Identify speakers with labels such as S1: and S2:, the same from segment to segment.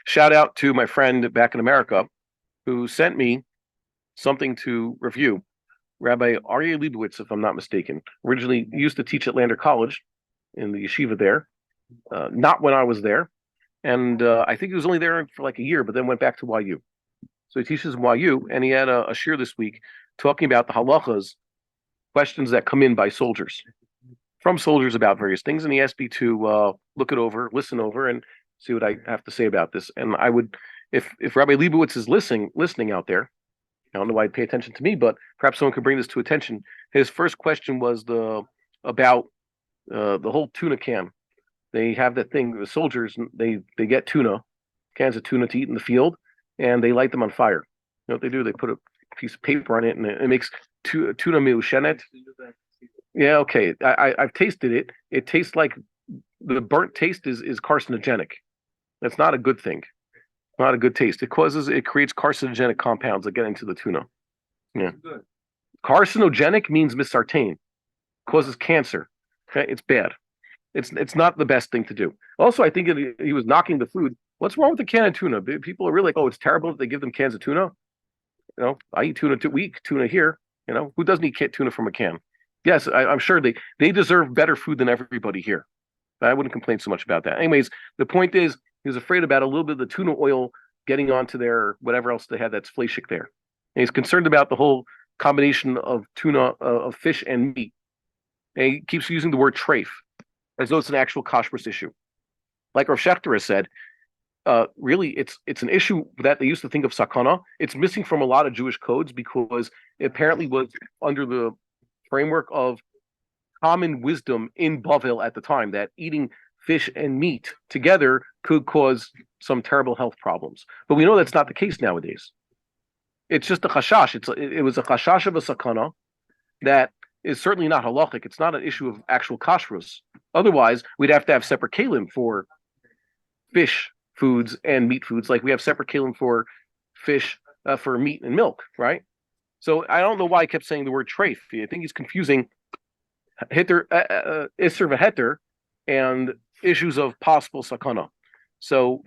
S1: Shout out to my friend back in America who sent me something to review. Rabbi Aryeh Leibowitz, if I'm not mistaken, originally used to teach at Lander College in the yeshiva there. Not when I was there, and I think he was only there for like a year, but then went back to YU. So he teaches in YU, and he had a shir this week talking about the halachas, questions that come in by soldiers, from soldiers about various things, and he asked me to look it over, listen over, and see what I have to say about this. And I would, if Rabbi Leibowitz is listening out there, I don't know why he'd pay attention to me, but perhaps someone could bring this to attention. His first question was about the whole tuna can. They have that thing. The soldiers they get tuna, cans of tuna to eat in the field, and they light them on fire. You know what they do? They put a piece of paper on it, and it makes tuna miushenet. Yeah, okay. I've tasted it. It tastes like the burnt taste is carcinogenic. That's not a good thing. Not a good taste. It creates carcinogenic compounds that get into the tuna. Yeah. Carcinogenic means misartain. Causes cancer. Okay, it's bad. It's not the best thing to do. Also, I think he was knocking the food. What's wrong with the can of tuna? People are really like, oh, it's terrible if they give them cans of tuna. You know, I eat tuna we eat tuna here. You know, who doesn't eat tuna from a can? Yes, I'm sure they deserve better food than everybody here. I wouldn't complain so much about that. Anyways, the point is, he was afraid about a little bit of the tuna oil getting onto their whatever else they had that's fleshik there. And he's concerned about the whole combination of tuna, of fish and meat. And he keeps using the word treif, as though it's an actual kashrus issue. Like Rav Schechter has said, really, it's an issue that they used to think of sakana. It's missing from a lot of Jewish codes because it apparently was under the framework of common wisdom in Bavel at the time that eating fish and meat together could cause some terrible health problems. But we know that's not the case nowadays. It's just a chashash. It was a chashash of a sakana that is certainly not halachic. It's not an issue of actual kashrus. Otherwise, we'd have to have separate kalim for fish foods and meat foods, like we have separate kalim for fish, for meat and milk, right? So I don't know why I kept saying the word treif. I think he's confusing hitter, isser v'heter, and issues of possible sakana. So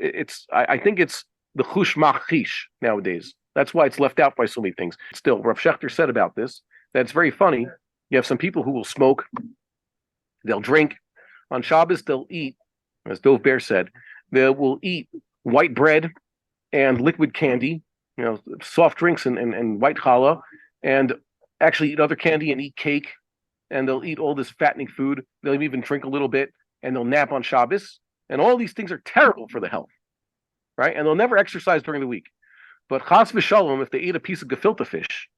S1: I think it's the chush machish nowadays. That's why it's left out by so many things. Still, Rav Schechter said about this, that's very funny. You have some people who will smoke, they'll drink. On Shabbos, they'll eat, as Dov Bear said, they will eat white bread and liquid candy, you know, soft drinks and white challah, and actually eat other candy and eat cake, and they'll eat all this fattening food. They'll even drink a little bit, and they'll nap on Shabbos. And all these things are terrible for the health, right? And they'll never exercise during the week. But chas v'shalom, if they eat a piece of gefilte fish,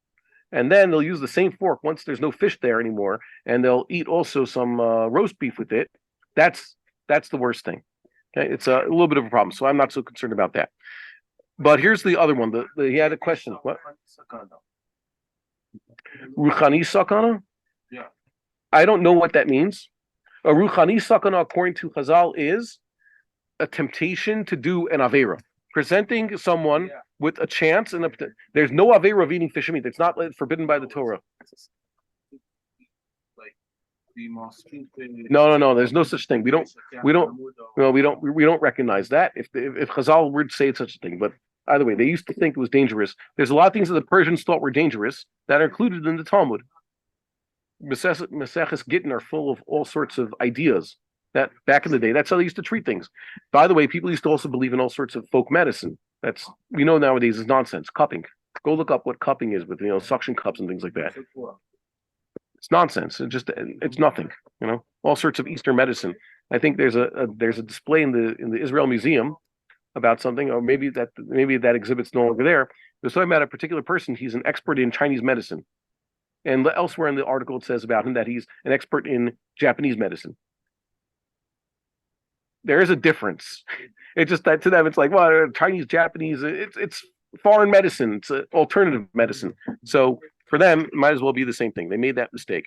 S1: and then they'll use the same fork once there's no fish there anymore, and they'll eat also some roast beef with it. That's the worst thing. Okay, it's a little bit of a problem, so I'm not so concerned about that. But here's the other one. He had a question. What? Ruchani sakana?
S2: Yeah.
S1: I don't know what that means. A ruchani sakana, according to Chazal, is a temptation to do an avera, presenting someone with a chance, and there's no avera of eating fish and meat. It's not forbidden by the Torah. No. There's no such thing. We don't recognize that. If Chazal were to say such a thing, but either way, they used to think it was dangerous. There's a lot of things that the Persians thought were dangerous that are included in the Talmud. Maseches Gittin are full of all sorts of ideas that back in the day, that's how they used to treat things. By the way, people used to also believe in all sorts of folk medicine. That's, we know nowadays is nonsense. Cupping. Go look up what cupping is with, suction cups and things like that. It's nonsense. It's nothing. All sorts of Eastern medicine. I think there's a display in the Israel Museum about something, or maybe that exhibit's no longer there. There's talking about a particular person. He's an expert in Chinese medicine, and elsewhere in the article it says about him that he's an expert in Japanese medicine. There is a difference. It's just that to them it's like, well, Chinese, Japanese. It's foreign medicine. It's alternative medicine. So for them, it might as well be the same thing. They made that mistake.